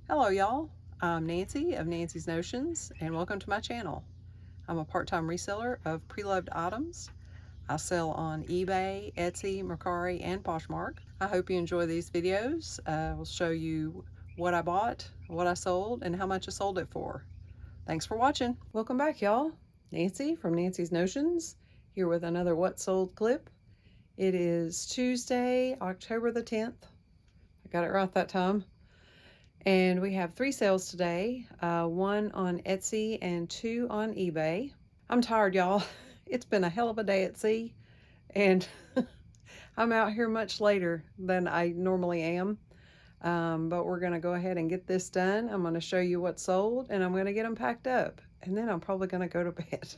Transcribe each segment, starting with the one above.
Hello y'all, I'm Nancy of Nancy's Notions and welcome to my channel. I'm a part-time reseller of pre-loved items. I sell on eBay, Etsy, Mercari, and Poshmark. I hope you enjoy these videos. I'll show you what I bought, what I sold, and how much I sold it for. Thanks for watching. Welcome back y'all. Nancy from Nancy's Notions here with another What Sold clip. It is Tuesday, October the 10th. I got it right that time. And we have 3 sales today, 1 on Etsy and 2 on eBay. I'm tired, y'all. It's been a hell of a day at sea, and I'm out here much later than I normally am. But we're going to go ahead and get this done. I'm going to show you what's sold, and I'm going to get them packed up, and then I'm probably going to go to bed.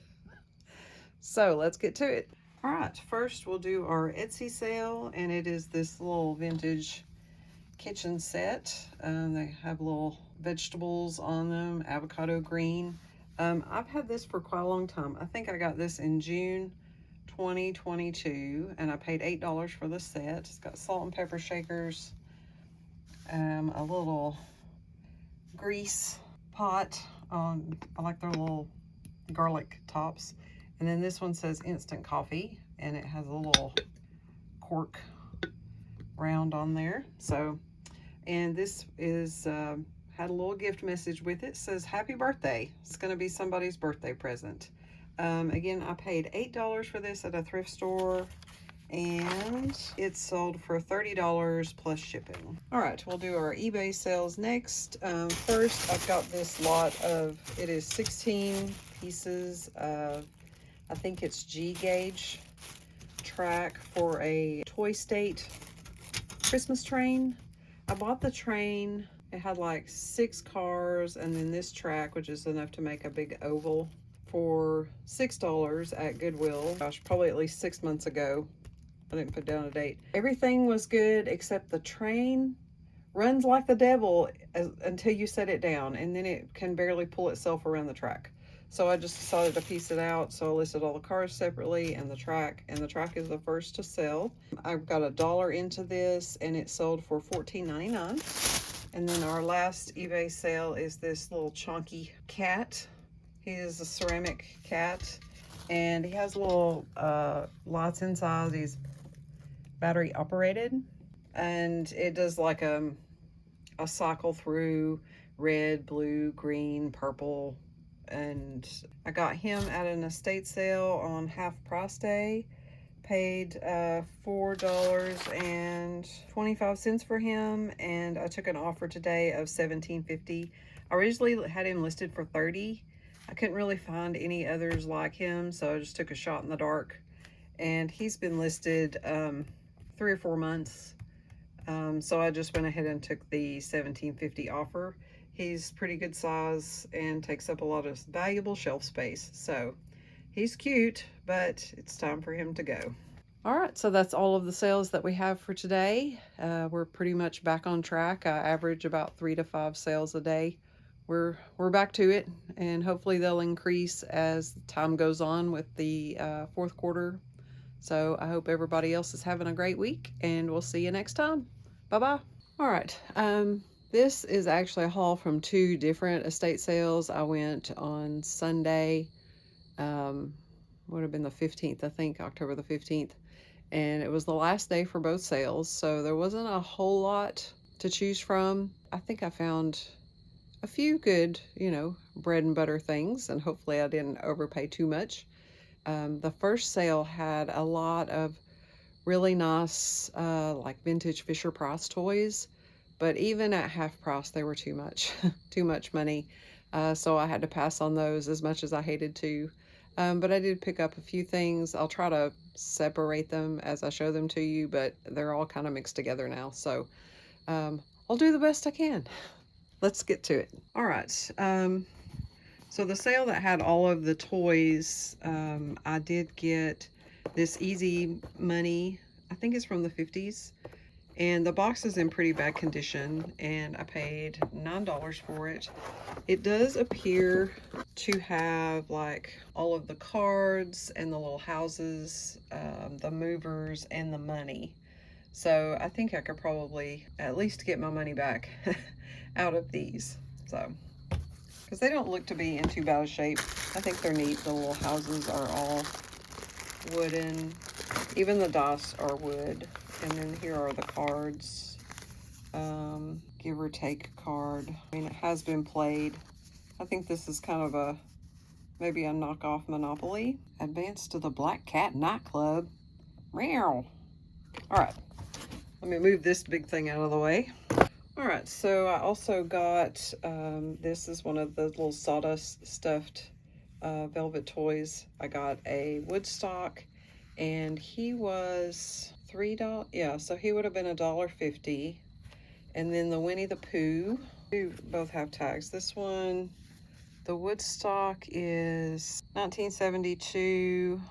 So let's get to it. All right, first we'll do our Etsy sale, and it is this little vintage kitchen set. They have little vegetables on them, avocado green. I've had this for quite a long time. I think I got this in June 2022 and I paid $8 for the set. It's got salt and pepper shakers, a little grease pot. I like their little garlic tops. And then this one says instant coffee and it has a little cork round on there. And this is had a little gift message with it. It says happy birthday. It's going to be somebody's birthday present. Again, I paid $8 for this at a thrift store and it sold for $30 plus shipping. All right, we'll do our eBay sales next. First, I've got this lot of, it is 16 pieces of, I think it's G-gauge track for a Toy State Christmas train. I bought the train. It had like 6 cars and then this track, which is enough to make a big oval, for $6 at Goodwill. Gosh, probably at least 6 months ago. I didn't put down a date. Everything was good except the train runs like the devil until you set it down, and then it can barely pull itself around the track. So I just decided to piece it out. So I listed all the cars separately and the track is the first to sell. I've got $1 into this and it sold for $14.99. And then our last eBay sale is this little chunky cat. He is a ceramic cat and he has little lights inside. He's battery operated and it does like a cycle through red, blue, green, purple. And I got him at an estate sale on half price day. Paid $4.25 for him, and I took an offer today of $17.50. I originally had him listed for $30. I couldn't really find any others like him, so I just took a shot in the dark. And he's been listed 3 or 4 months. So I just went ahead and took the $17.50 offer. He's pretty good size and takes up a lot of valuable shelf space. So he's cute, but it's time for him to go. All right, so that's all of the sales that we have for today. We're pretty much back on track. I average about 3 to 5 sales a day. We're back to it, and hopefully they'll increase as time goes on with the fourth quarter. So I hope everybody else is having a great week, and we'll see you next time. Bye-bye. All right. This is actually a haul from 2 different estate sales. I went on Sunday, would have been the 15th, I think, October the 15th. And it was the last day for both sales, so there wasn't a whole lot to choose from. I think I found a few good, bread and butter things, and hopefully I didn't overpay too much. The first sale had a lot of really nice, like vintage Fisher-Price toys, but even at half price, they were too much, too much money. So I had to pass on those as much as I hated to. But I did pick up a few things. I'll try to separate them as I show them to you, but they're all kind of mixed together now. So I'll do the best I can. Let's get to it. All right. So the sale that had all of the toys, I did get this Easy Money. I think it's from the 50s. And the box is in pretty bad condition, and I paid $9 for it. It does appear to have like all of the cards and the little houses, the movers, and the money. So I think I could probably at least get my money back out of these. So, because they don't look to be in too bad a shape. I think they're neat. The little houses are all wooden. Even the dice are wood. And then here are the cards. Give or take card. I mean, it has been played. I think this is kind of maybe a knockoff Monopoly. Advance to the Black Cat Nightclub. Meow. All right, let me move this big thing out of the way. All right, so I also got, this is one of the little sawdust stuffed velvet toys. I got a Woodstock, and he was $3. Yeah, so he would have been $1.50. And then the Winnie the Pooh, they both have tags. This one, the Woodstock, is 1972.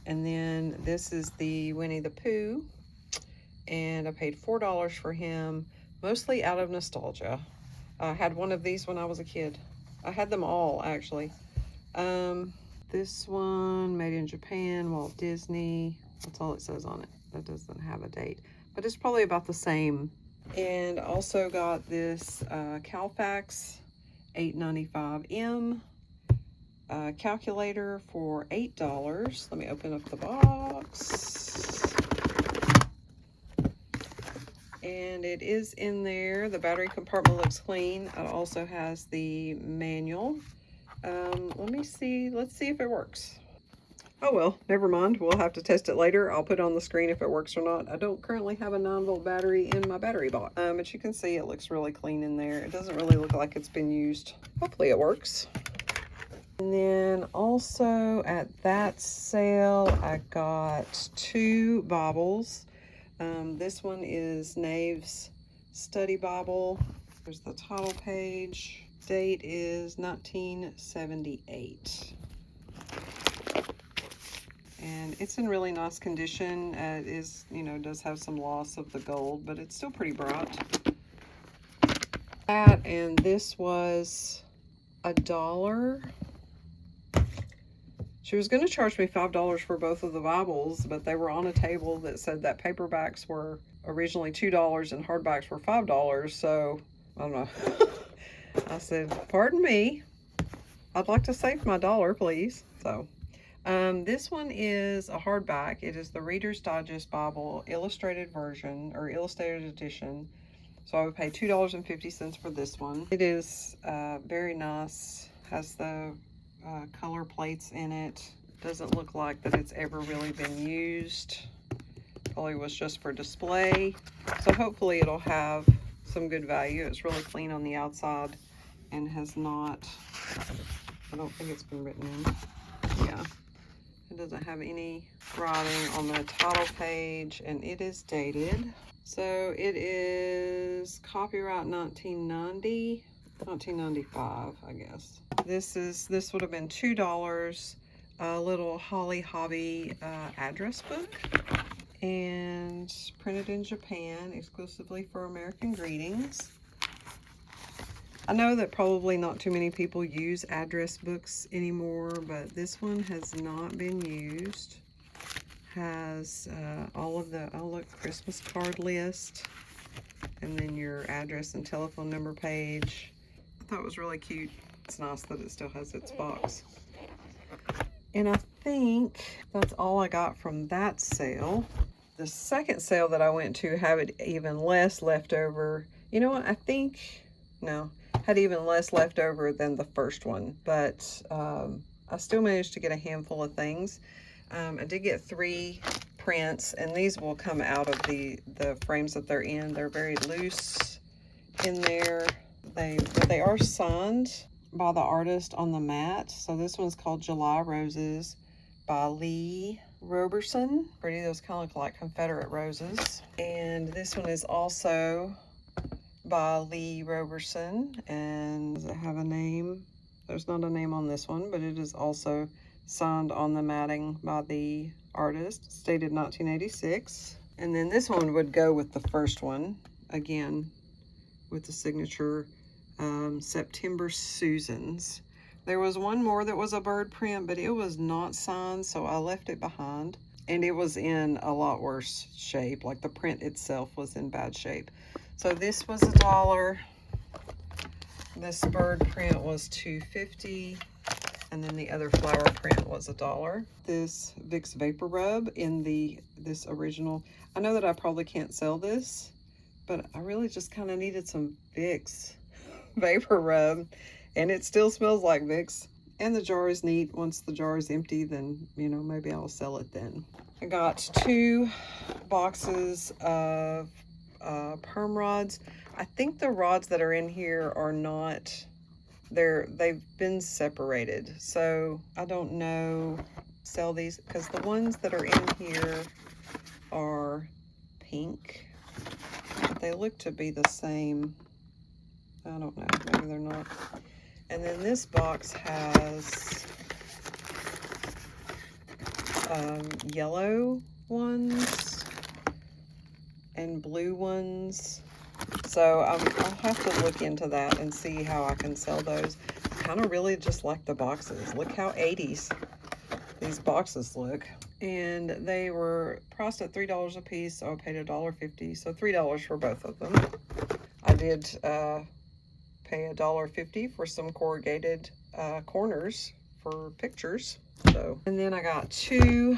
And then this is the Winnie the Pooh. And I paid $4 for him, mostly out of nostalgia. I had one of these when I was a kid. I had them all, actually. This one, made in Japan, Walt Disney. That's all it says on it. That doesn't have a date, but it's probably about the same. And also got this Calfax 895M calculator for $8. Let me open up the box. And it is in there. The battery compartment looks clean. It also has the manual. Let me see. Let's see if it works. Oh well, never mind. We'll have to test it later. I'll put on the screen if it works or not. I don't currently have a 9-volt battery in my battery box. But you can see it looks really clean in there. It doesn't really look like it's been used. Hopefully it works. And then also at that sale, I got 2 Bibles. This one is Nave's Study Bible. There's the title page. Date is 1978. And it's in really nice condition. It is, does have some loss of the gold, but it's still pretty bright. That, and this was $1. She was going to charge me $5 for both of the Bibles, but they were on a table that said that paperbacks were originally $2 and hardbacks were $5. So, I don't know. I said, pardon me. I'd like to save my $1, please. So, this one is a hardback. It is the Reader's Digest Bible illustrated version, or illustrated edition. So I would pay $2.50 for this one. It is very nice. Has the color plates in it. Doesn't look like that it's ever really been used. Probably was just for display. So hopefully it'll have some good value. It's really clean on the outside and has not, I don't think it's been written in. Yeah. It doesn't have any writing on the title page, and it is dated. So it is copyright 1990, 1995, I guess. This would have been $2. A little Holly Hobby address book, and printed in Japan exclusively for American Greetings. I know that probably not too many people use address books anymore, but this one has not been used. Has all of the, oh look, Christmas card list, and then your address and telephone number page. I thought it was really cute. It's nice that it still has its box. And I think that's all I got from that sale. The second sale that I went to had even less left over. You know what, I think, no, had even less left over than the first one, but I still managed to get a handful of things. I did get 3 prints, and these will come out of the frames that they're in. They're very loose in there. They are signed by the artist on the mat. So this one's called July Roses by Lee Roberson. Pretty, those kind of look like Confederate roses. And this one is also by Lee Roberson. And does it have a name? There's not a name on this one, but it is also signed on the matting by the artist. It's dated 1986. And then this one would go with the first one, again, with the signature, September Susans. There was one more that was a bird print, but it was not signed, so I left it behind. And it was in a lot worse shape, like the print itself was in bad shape. So this was $1. This bird print was $2.50, and then the other flower print was $1. This Vicks Vapor Rub in this original. I know that I probably can't sell this, but I really just kind of needed some Vicks Vapor Rub, and it still smells like Vicks. And the jar is neat. Once the jar is empty, then, you know, maybe I'll sell it then. I got 2 boxes of perm rods. I think the rods that are in here are not, they've been separated. So I don't know, sell these, because the ones that are in here are pink. But they look to be the same. I don't know, maybe they're not. And then this box has yellow ones and blue ones. So I'll have to look into that and see how I can sell those. I kind of really just like the boxes. Look how 80s these boxes look. And they were priced at $3 a piece, so I paid $1.50, so $3 for both of them. I did pay $1.50 for some corrugated corners for pictures. So, and then I got 2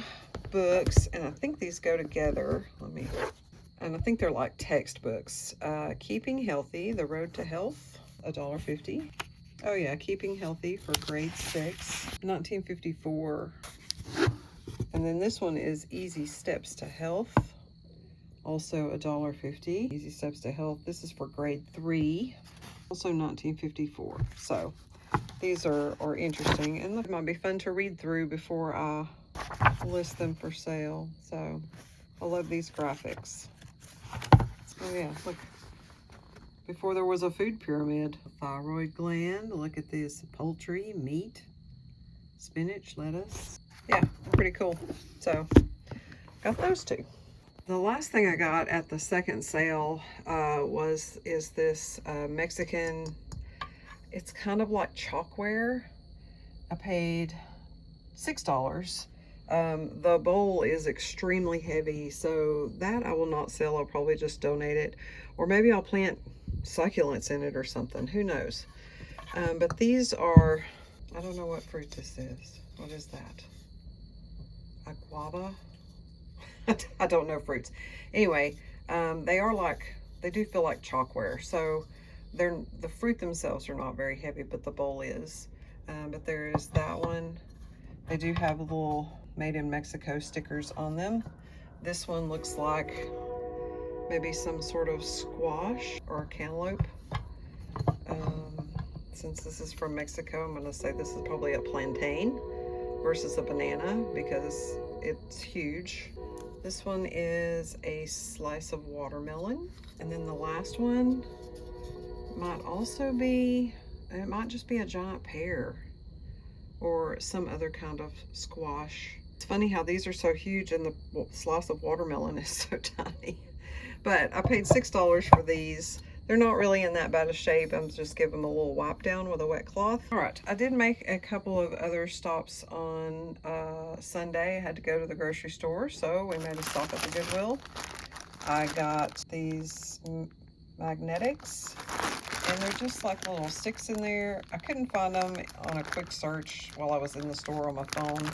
books, and I think these go together. And I think they're like textbooks. Keeping Healthy, The Road to Health, $1.50. Oh yeah, Keeping Healthy for grade 6, 1954. And then this one is Easy Steps to Health, also $1.50. Easy Steps to Health, this is for grade 3, also 1954. So these are interesting, and it might be fun to read through before I list them for sale. So I love these graphics. Oh yeah, look. Before there was a food pyramid. Thyroid gland, look at this. Poultry, meat, spinach, lettuce. Yeah, pretty cool. So, got those 2. The last thing I got at the second sale is this Mexican, it's kind of like chalkware. I paid $6. The bowl is extremely heavy, so that I will not sell. I'll probably just donate it, or maybe I'll plant succulents in it or something, who knows. But these are, I don't know what fruit this is. What is that? A guava? I don't know fruits. Anyway, they do feel like chalkware. So the fruit themselves are not very heavy, but the bowl is. But there is that one. They do have little Made in Mexico stickers on them. This one looks like maybe some sort of squash or cantaloupe. Since this is from Mexico, I'm going to say this is probably a plantain versus a banana because it's huge. This one is a slice of watermelon. And then the last one might also be, it might just be a giant pear or some other kind of squash. It's funny how these are so huge and the slice of watermelon is so tiny. But I paid $6 for these. They're not really in that bad a shape. I'm just giving them a little wipe down with a wet cloth. All right, I did make a couple of other stops on Sunday. I had to go to the grocery store, so we made a stop at the Goodwill. I got these magnetics, and they're just like little sticks in there. I couldn't find them on a quick search while I was in the store on my phone,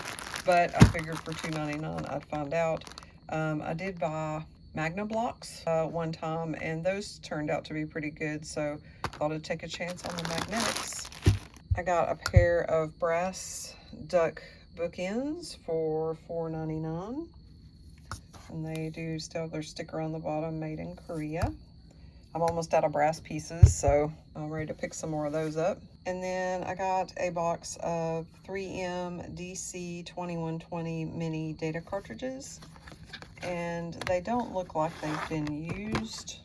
but I figured for $2.99 I'd find out. I did buy Magna blocks one time, and those turned out to be pretty good, so I thought I'd take a chance on the magnetics. I got a pair of brass duck bookends for $4.99, and they do still have their sticker on the bottom, made in Korea. I'm almost out of brass pieces, so I'm ready to pick some more of those up. And then I got a box of 3M DC2120 mini data cartridges, and they don't look like they've been used.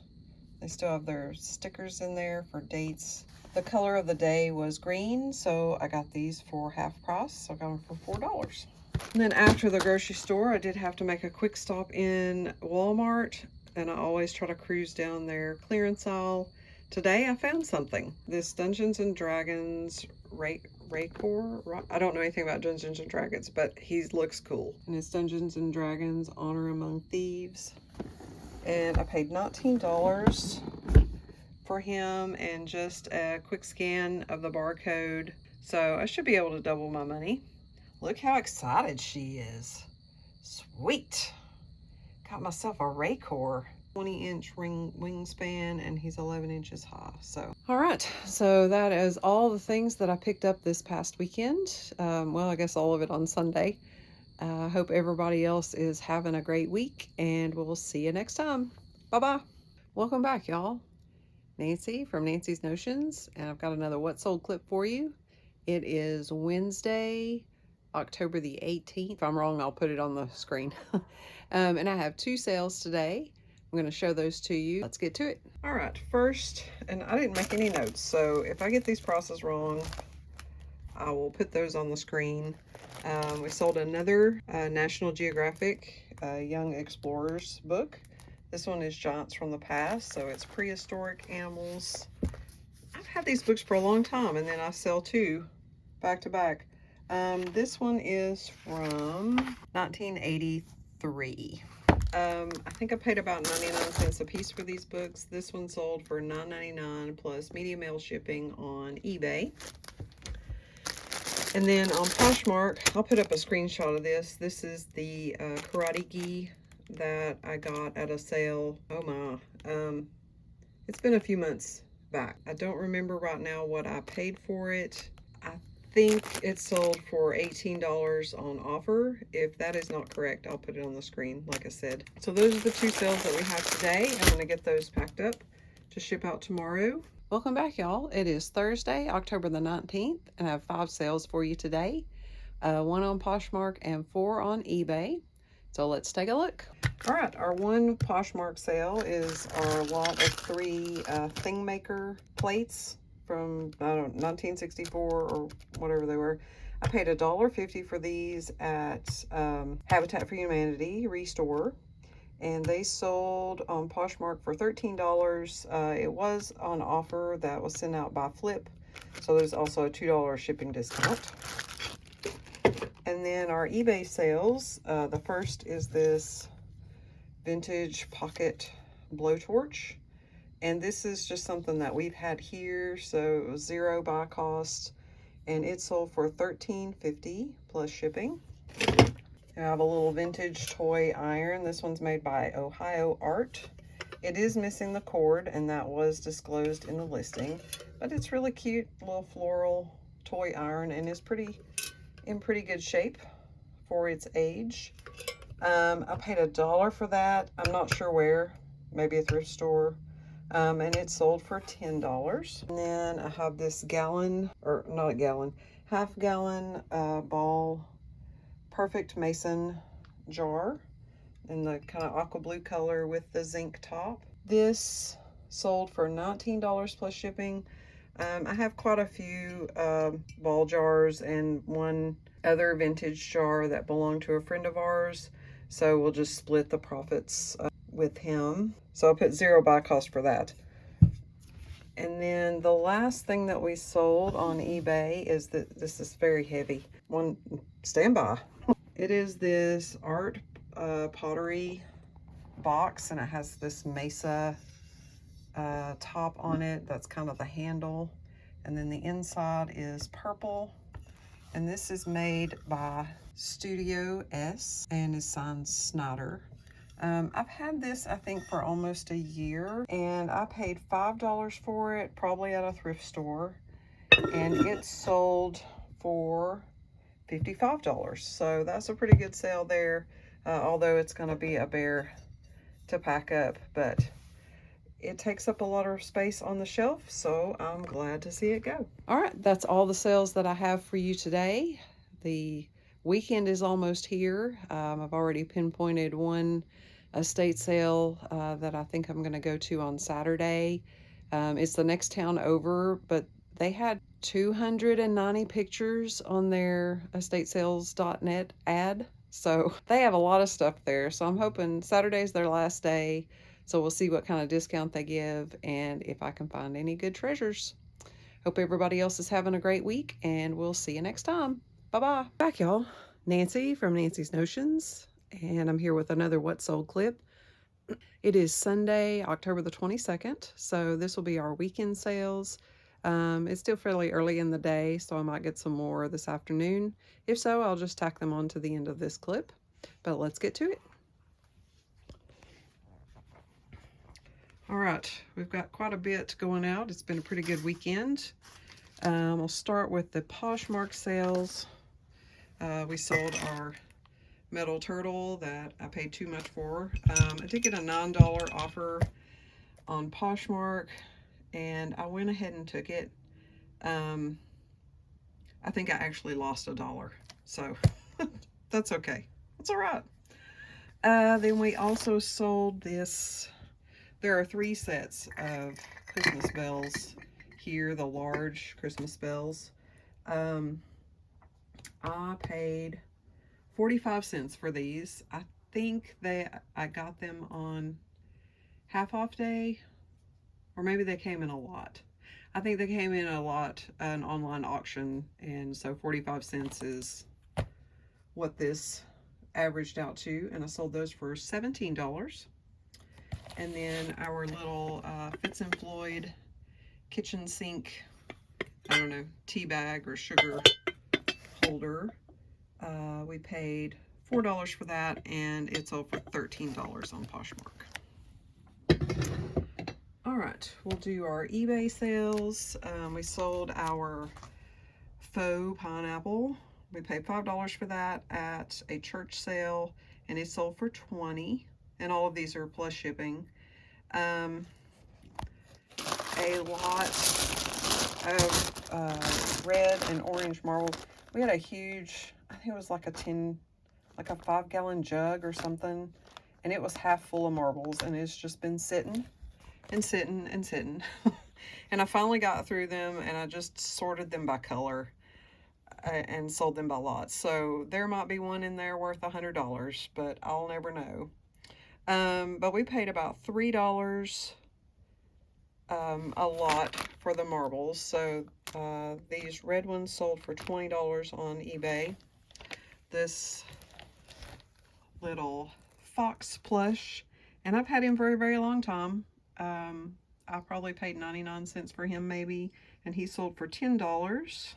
They still have their stickers in there for dates. The color of the day was green, so I got these for half price, so I got them for $4. And then after the grocery store, I did have to make a quick stop in Walmart, and I always try to cruise down their clearance aisle. Today I found something. This Dungeons & Dragons Raycor. I don't know anything about Dungeons & Dragons, but he looks cool. And it's Dungeons & Dragons Honor Among Thieves. And I paid $19. for him and just a quick scan of the barcode. So I should be able to double my money. Look how excited she is. Sweet. Got myself a Raycor. 20-inch wingspan, and he's 11 inches high. So, all right, so that is all the things that I picked up this past weekend. Well, I guess all of it on Sunday. I hope everybody else is having a great week, and we'll see you next time. Bye-bye. Welcome back, y'all. Nancy from Nancy's Notions, and I've got another What Sold clip for you. It is Wednesday, October the 18th. If I'm wrong, I'll put it on the screen. And I have 2 sales today. I'm going to show those to you. Let's get to it. All right, first, and I didn't make any notes, so if I get these prices wrong, I will put those on the screen. We sold another National Geographic Young Explorers book. This one is Giants from the Past, so it's prehistoric animals. I've had these books for a long time, and then I sell 2 back to back. This one is from 1983. I think I paid about 99 cents a piece for these books. This one sold for $9.99 plus media mail shipping on eBay. And then on Poshmark, I'll put up a screenshot of this. This is the Karate Gi that I got at a sale. Oh my. It's been a few months back. I don't remember right now what I paid for it. I think it sold for $18 on offer. If that is not correct, I'll put it on the screen, like I said. So those are the 2 sales that we have today. I'm going to get those packed up to ship out tomorrow. Welcome back, y'all. It is Thursday, October the 19th, and I have 5 sales for you today. 1 on Poshmark and 4 on eBay. So let's take a look. All right, our 1 Poshmark sale is our lot of 3 Thing Maker plates from, I don't know, 1964 or whatever they were. I paid $1.50 for these at Habitat for Humanity Restore. And they sold on Poshmark for $13. It was on offer that was sent out by Flip. So there's also a $2 shipping discount. And then our eBay sales, the first is this vintage pocket blowtorch. And this is just something that we've had here. So it was 0 buy cost. And it sold for $13.50 plus shipping. I have a little vintage toy iron. This one's made by Ohio Art. It is missing the cord, and that was disclosed in the listing, but it's really cute, little floral toy iron, and is in pretty good shape for its age. I paid $1 for that. I'm not sure where, maybe a thrift store. And it sold for $10. And then I have this half gallon ball Perfect Mason jar in the kind of aqua blue color with the zinc top. This sold for $19 plus shipping. I have quite a few ball jars and 1 other vintage jar that belonged to a friend of ours. So we'll just split the profits with him. So I put 0 buy cost for that. And then the last thing that we sold on eBay is that this is very heavy. Stand by. It is this art pottery box, and it has this mesa top on it. That's kind of the handle. And then the inside is purple. And this is made by Studio S and is signed Snyder. I've had this, I think, for almost a year, and I paid $5 for it, probably at a thrift store, and it sold for $55. So that's a pretty good sale there, although it's going to be a bear to pack up, but it takes up a lot of space on the shelf, so I'm glad to see it go. All right, that's all the sales that I have for you today. The weekend is almost here. I've already pinpointed 1 estate sale that I think I'm going to go to on Saturday. It's the next town over, but they had 290 pictures on their estatesales.net ad. So they have a lot of stuff there. So I'm hoping Saturday's their last day. So we'll see what kind of discount they give and if I can find any good treasures. Hope everybody else is having a great week, and we'll see you next time. Bye-bye. Back, y'all. Nancy from Nancy's Notions, and I'm here with another What Sold clip. It is Sunday, October the 22nd, so this will be our weekend sales. It's still fairly early in the day, so I might get some more this afternoon. If so, I'll just tack them on to the end of this clip. But let's get to it. All right, we've got quite a bit going out. It's been a pretty good weekend. I'll start with the Poshmark sales. We sold our metal turtle that I paid too much for. I did get a $9 offer on Poshmark, and I went ahead and took it. I think I actually lost $1, so that's okay. That's all right. Then we also sold this. There are 3 sets of Christmas bells here, the large Christmas bells. I paid 45 cents for these. I think I got them on half off day, or maybe they came in a lot. I think they came in a lot, an online auction, and so 45 cents is what this averaged out to, and I sold those for $17. And then our little Fitz and Floyd kitchen sink, I don't know, tea bag or sugar holder. We paid $4 for that, and it sold for $13 on Poshmark. All right, we'll do our eBay sales. We sold our faux pineapple. We paid $5 for that at a church sale, and it sold for $20. And all of these are plus shipping. A lot of red and orange marbles. We had a huge, I think it was like a 5-gallon jug or something, and it was half full of marbles, and it's just been sitting and sitting and sitting. And I finally got through them, and I just sorted them by color and sold them by lots. So there might be one in there worth $100, but I'll never know. But we paid about $3 a lot for the marbles. So these red ones sold for $20 on eBay. This little fox plush, and I've had him for a very long time. I probably paid 99 cents for him maybe, and he sold for $10.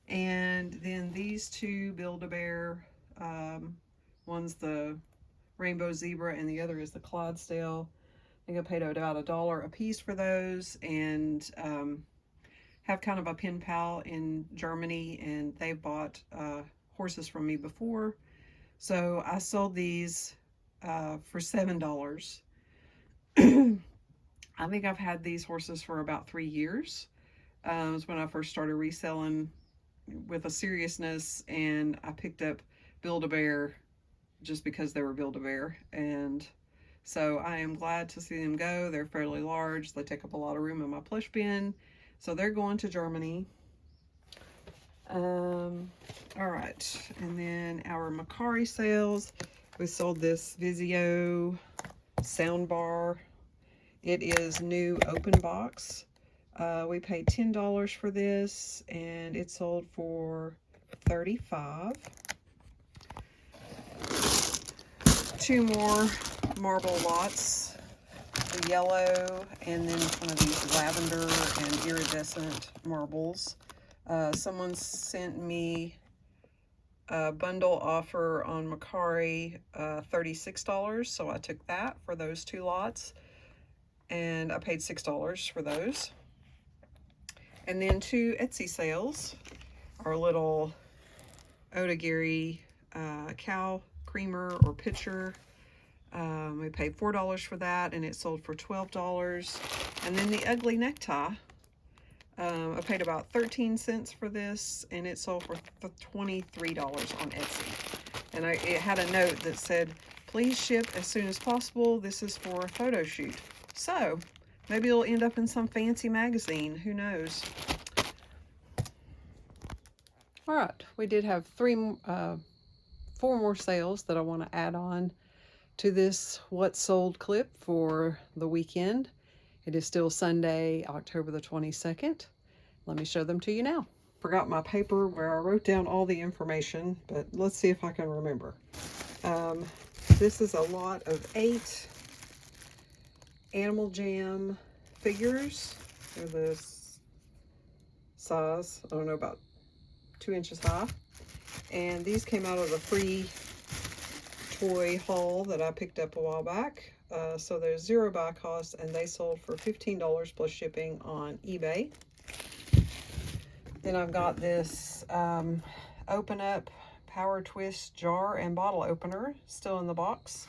And then these 2 Build-A-Bear, one's the Rainbow Zebra and the other is the Clydesdale. I think I paid about $1 a piece for those, and have kind of a pen pal in Germany, and they bought horses from me before. So I sold these for $7. I think I've had these horses for about 3 years. It was when I first started reselling with a seriousness, and I picked up Build-A-Bear just because they were Build-A-Bear, and so I am glad to see them go. They're fairly large. They take up a lot of room in my plush bin, so they're going to Germany. All right, and then our Mercari sales. We sold this Vizio soundbar. It is new open box. We paid $10 for this, and it sold for $35. 2 more marble lots, the yellow, and then one of these lavender and iridescent marbles. Someone sent me a bundle offer on Mercari, $36, so I took that for those 2 lots, and I paid $6 for those. And then 2 Etsy sales, our little Otagiri cow creamer or pitcher. We paid $4 for that, and it sold for $12. And then the ugly necktie, I paid about 13 cents for this, and it sold for $23 on Etsy. And it had a note that said, please ship as soon as possible. This is for a photo shoot. So maybe it'll end up in some fancy magazine. Who knows? All right, we did have 4 more sales that I want to add on to this What Sold clip for the weekend. It is still Sunday, October the 22nd. Let me show them to you now. Forgot my paper where I wrote down all the information, but let's see if I can remember. This is a lot of 8 Animal Jam figures. They're this size, I don't know, about 2 inches high. And these came out of the free toy haul that I picked up a while back. So there's 0 buy cost, and they sold for $15 plus shipping on eBay. Then I've got this Open Up Power Twist jar and bottle opener still in the box,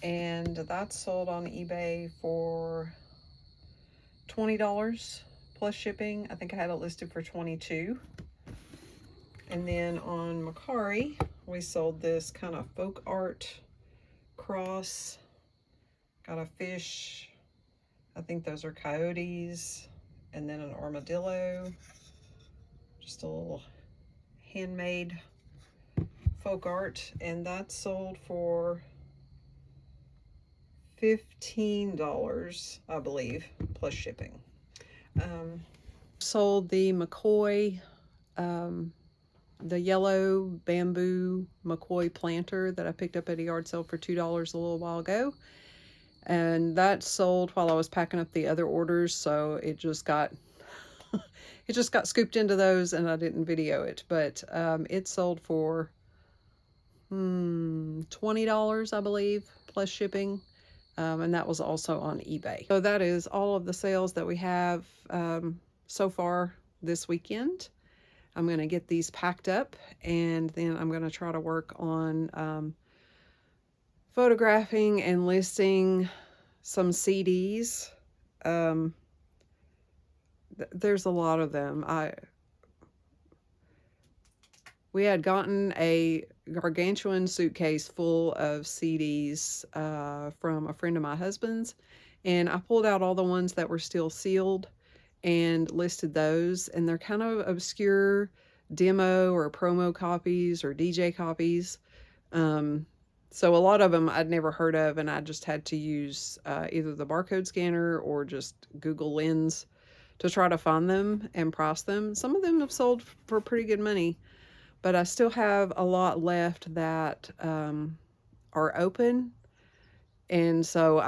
and that's sold on eBay for $20 plus shipping. I think I had it listed for $22. And then on Mercari, we sold this kind of folk art cross. Got a fish, I think those are coyotes, and then an armadillo. Just a little handmade folk art, and that's sold for $15, I believe, plus shipping. Sold the McCoy, the yellow bamboo McCoy planter that I picked up at a yard sale for $2 a little while ago. And that sold while I was packing up the other orders, so it just got scooped into those, and I didn't video it. But it sold for $20, I believe, plus shipping. And that was also on eBay. So that is all of the sales that we have so far this weekend. I'm going to get these packed up, and then I'm going to try to work on photographing and listing some CDs. There's a lot of them. We had gotten a gargantuan suitcase full of CDs from a friend of my husband's, and I pulled out all the ones that were still sealed and listed those, and they're kind of obscure demo or promo copies or DJ copies. So a lot of them I'd never heard of, and I just had to use either the barcode scanner or just Google Lens to try to find them and price them. Some of them have sold for pretty good money, but I still have a lot left that are open, and so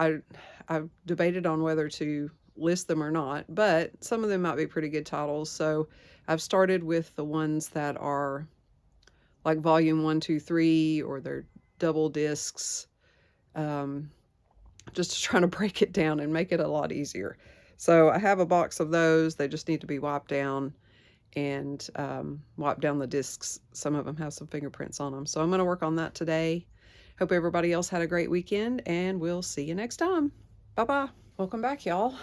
I've debated on whether to list them or not, but some of them might be pretty good titles. So I've started with the ones that are like volume 1, 2, 3, or they're double discs, just to try to break it down and make it a lot easier. So I have a box of those. They just need to be wiped down and wipe down the discs. Some of them have some fingerprints on them. So I'm going to work on that today. Hope everybody else had a great weekend, and we'll see you next time. Bye-bye. Welcome back, y'all.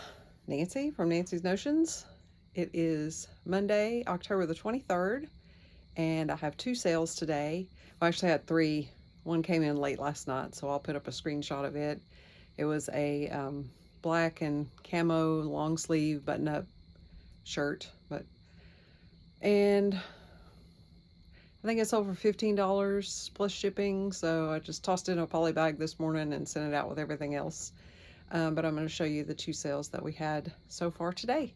Nancy from Nancy's Notions. It is Monday, October the 23rd, and I have 2 sales today. Well, I actually had 3. One came in late last night, so I'll put up a screenshot of it. It was a black and camo long sleeve button-up shirt, and I think it sold for $15 plus shipping, so I just tossed it in a poly bag this morning and sent it out with everything else. But I'm going to show you the 2 sales that we had so far today.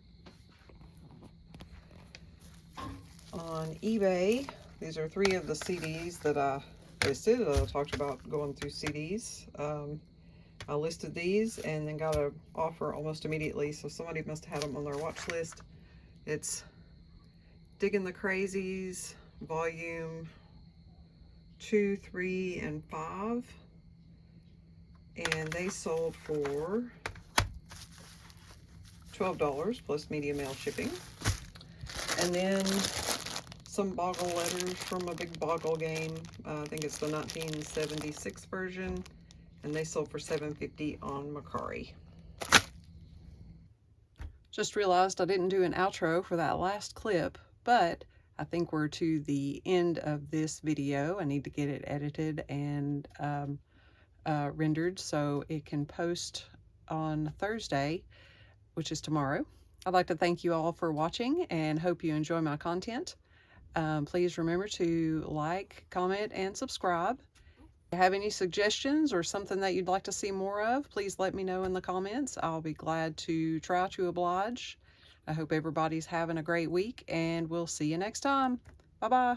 On eBay, these are 3 of the CDs that I listed. I talked about going through CDs. I listed these and then got an offer almost immediately, so somebody must have had them on their watch list. It's Digging the Crazies, volume 2, 3, and 5. And they sold for $12 plus media mail shipping. And then some Boggle letters from a big Boggle game. I think it's the 1976 version, and they sold for $7.50 on Mercari. Just realized I didn't do an outro for that last clip, but I think we're to the end of this video. I need to get it edited and rendered so it can post on Thursday, which is tomorrow. I'd like to thank you all for watching and hope you enjoy my content. Please remember to like, comment, and subscribe. If you have any suggestions or something that you'd like to see more of, please let me know in the comments. I'll be glad to try to oblige. I hope everybody's having a great week, and we'll see you next time. Bye-bye.